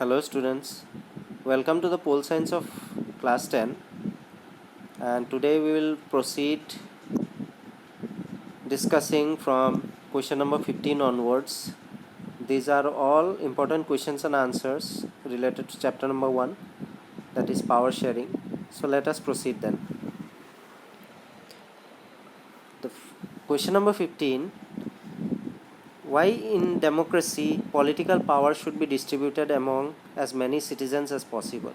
Hello students, welcome to the pole science of class 10, and today we will proceed discussing from question number 15 onwards. These are all important questions and answers related to chapter number 1, that is power sharing. So let us proceed then. Question number 15: why in democracy political power should be distributed among as many citizens as possible?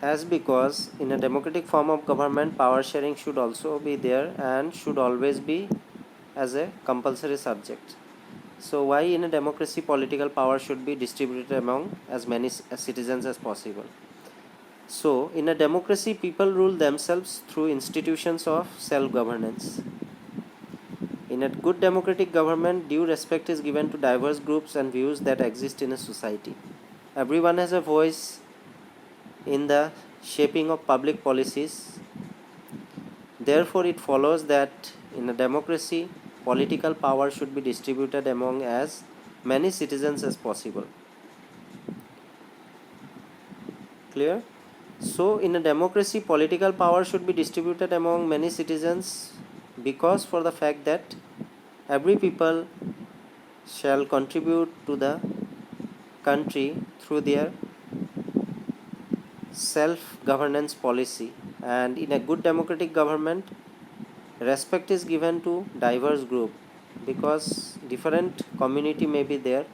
As because in a democratic form of government, power sharing should also be there and should always be as a compulsory subject. So why in a democracy political power should be distributed among as many citizens as possible? So in a democracy, people rule themselves through institutions of self-governance. In a good democratic government, due respect is given to diverse groups and views that exist in a society. Everyone has a voice in the shaping of public policies. Therefore, it follows that in a democracy, political power should be distributed among as many citizens as possible. Clear? So, in a democracy, political power should be distributed among many citizens because for the fact that every people shall contribute to the country through their self-governance policy, and in a good democratic government respect is given to diverse group because different community may be there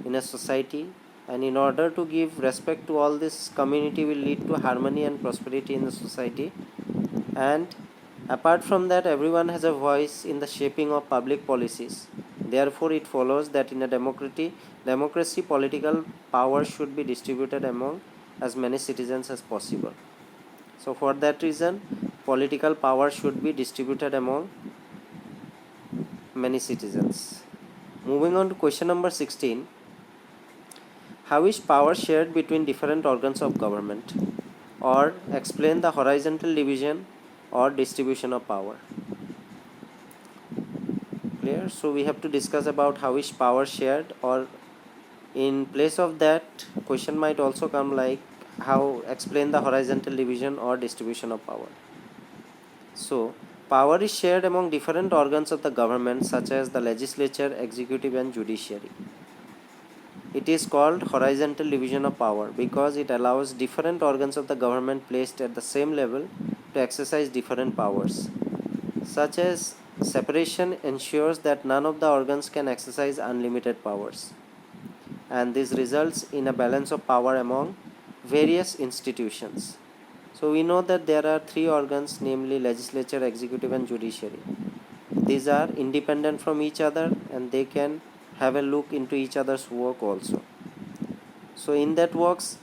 in a society, and in order to give respect to all this community will lead to harmony and prosperity in the society. And apart from that, everyone has a voice in the shaping of public policies. Therefore, it follows that in a democracy political power should be distributed among as many citizens as possible. So for that reason, political power should be distributed among many citizens. Moving on to question number 16: how is power shared between different organs of government? Or explain the horizontal division or distribution of power. Clear? So we have to discuss about how is power shared, or in place of that question might also come like how explain the horizontal division or distribution of power. So power is shared among different organs of the government such as the legislature, executive and judiciary. It is called horizontal division of power because it allows different organs of the government placed at the same level to exercise different powers. Such as separation ensures that none of the organs can exercise unlimited powers, and this results in a balance of power among various institutions. So we know that there are three organs, namely legislature, executive and judiciary. These are independent from each other and they can have a look into each other's work also. So in that works,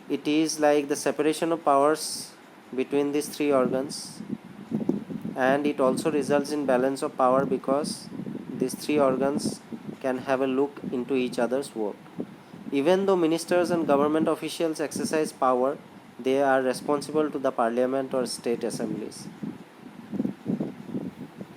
it is like the separation of powers between these three organs, and it also results in balance of power because these three organs can have a look into each other's work. Even though ministers and government officials exercise power, they are responsible to the parliament or state assemblies.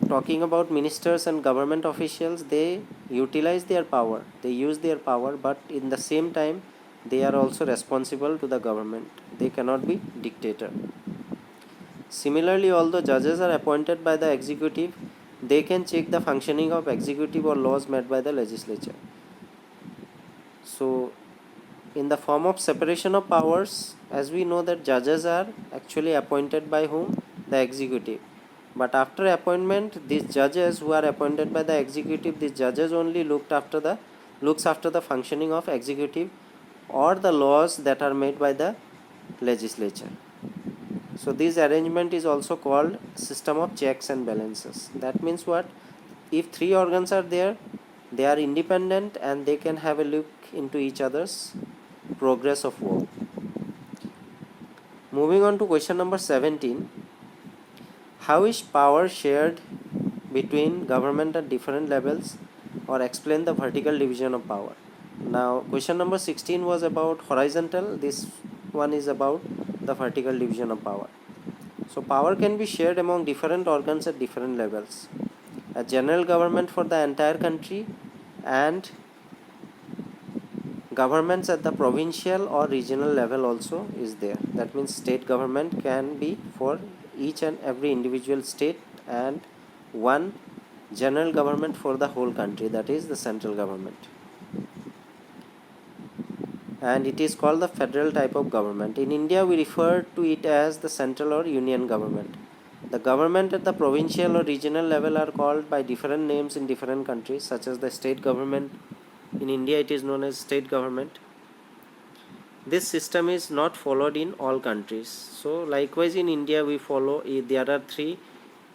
Talking about ministers and government officials, they utilize their power, they use their power, but in the same time they are also responsible to the government. They cannot be dictator. Similarly, although judges are appointed by the executive, they can check the functioning of executive or laws made by the legislature. So in the form of separation of powers, as we know that judges are actually appointed by whom? The executive. But after appointment, these judges who are appointed by the executive, these judges only looks after the functioning of executive or the laws that are made by the legislature. So this arrangement is also called system of checks and balances. That means what? If three organs are there, they are independent and they can have a look into each other's progress of work. Moving on to question number 17: how is power shared between government at different levels, or explain the vertical division of power. Now question number 16 was about horizontal, this one is about the vertical division of power. So power can be shared among different organs at different levels. a general government for the entire country, and governments at the provincial or regional level also is there. That means state government can be for each and every individual state, and one general government for the whole country, that is the central government, and it is called the federal type of government. In India we refer to it as the central or union government. The government at the provincial or regional level are called by different names in different countries, such as the state government. In India it is known as state government. This system is not followed in all countries. So likewise in India we follow, there are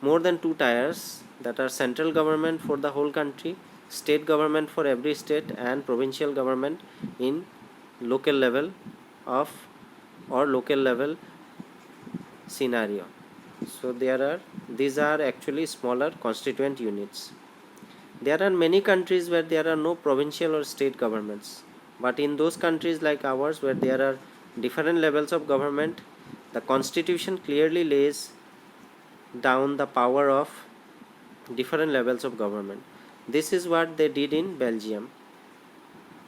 more than two tiers, that are central government for the whole country, state government for every state, and provincial government in local level of or local level scenario. So these are actually smaller constituent units. There are many countries where there are no provincial or state governments, but in those countries like ours where there are different levels of government, the constitution clearly lays down the power of different levels of government. This is what they did in Belgium,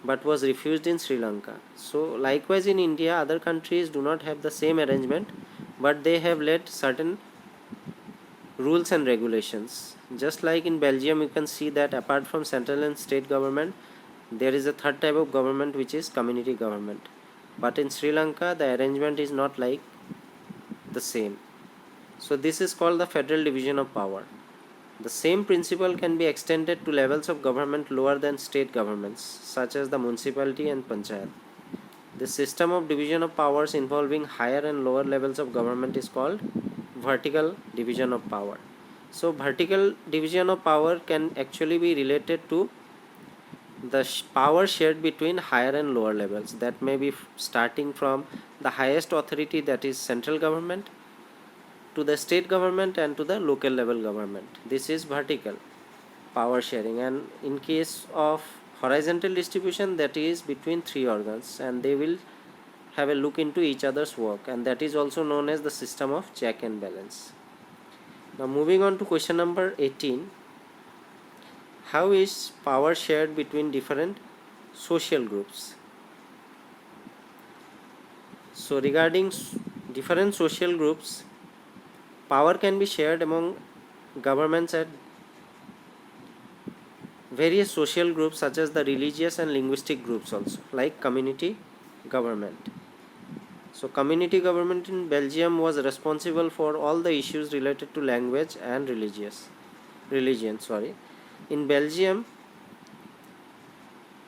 but was refused in Sri Lanka. So likewise in India, other countries do not have the same arrangement, but they have laid certain rules and regulations. Just like in Belgium, you can see that apart from central and state government, there is a third type of government, which is community government. But in Sri Lanka, the arrangement is not like the same. So this is called the federal division of power. The same principle can be extended to levels of government lower than state governments, such as the municipality and panchayat. The system of division of powers involving higher and lower levels of government is called vertical division of power. So vertical division of power can actually be related to the power shared between higher and lower levels. That may be starting from the highest authority, that is central government, to the state government and to the local level government. This is vertical power sharing. And in case of horizontal distribution, that is between three organs, and they will have a look into each other's work, and that is also known as the system of check and balance. Now moving on to question number 18. How is power shared between different social groups? So regarding different social groups, power can be shared among governments at various social groups, such as the religious and linguistic groups also, like community government. So community government in Belgium was responsible for all the issues related to language and religion. In Belgium,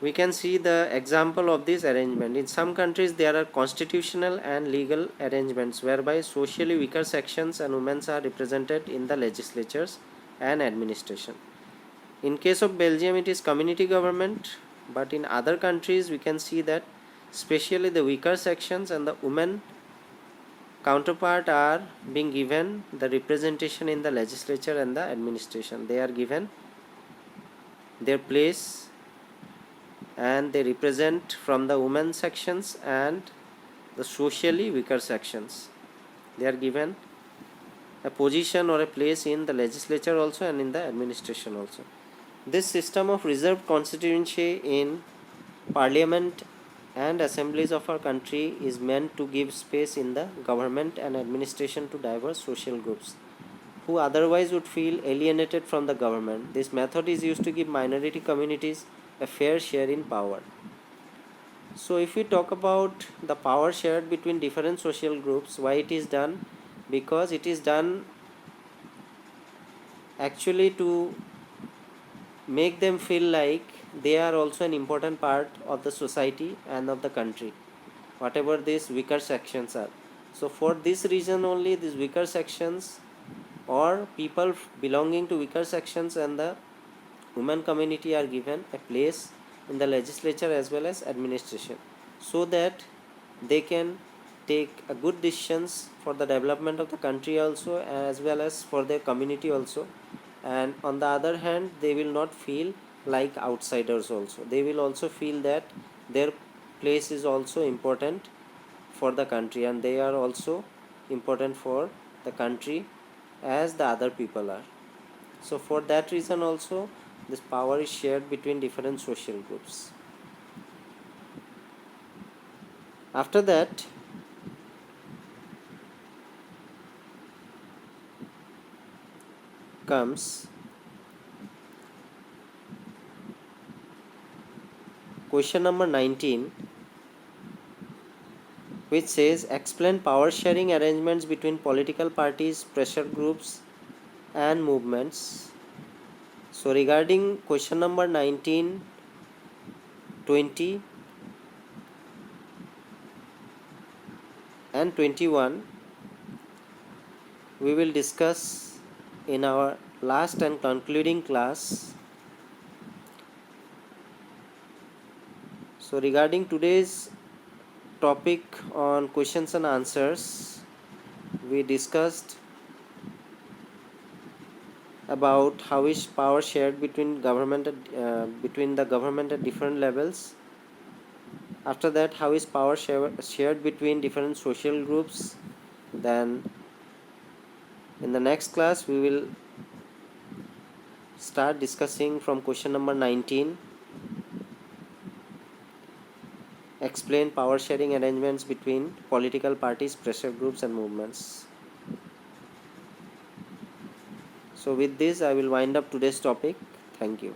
we can see the example of this arrangement. In some countries there are constitutional and legal arrangements whereby socially weaker sections and women are represented in the legislatures and administration. In case of Belgium, it is community government, but in other countries we can see that especially the weaker sections and the women counterpart are being given the representation in the legislature and the administration. They are given their place, and they represent from the women sections and the socially weaker sections. They are given a position or a place in the legislature also and in the administration also. This system of reserved constituency in parliament and assemblies of our country is meant to give space in the government and administration to diverse social groups who otherwise would feel alienated from the government. This method is used to give minority communities a fair share in power. So if we talk about the power shared between different social groups, why it is done? Because it is done actually to make them feel like they are also an important part of the society and of the country, whatever these weaker sections are. So for this reason only, these weaker sections or people belonging to weaker sections and the women community are given a place in the legislature as well as administration, so that they can take a good decisions for the development of the country also, as well as for their community also. And on the other hand, they will not feel like outsiders also. They will also feel that their place is also important for the country, and they are also important for the country as the other people are. So for that reason also, this power is shared between different social groups. After that, comes question number 19, which says explain power sharing arrangements between political parties, pressure groups and movements. So regarding question number 19, 20 and 21, we will discuss in our last and concluding class. So regarding today's topic on questions and answers, we discussed about how is power shared between between the government at different levels. After that, how is power shared between different social groups. Then in the next class we will start discussing from question number 19, explain power sharing arrangements between political parties, pressure groups and movements. So with this I will wind up today's topic. Thank you.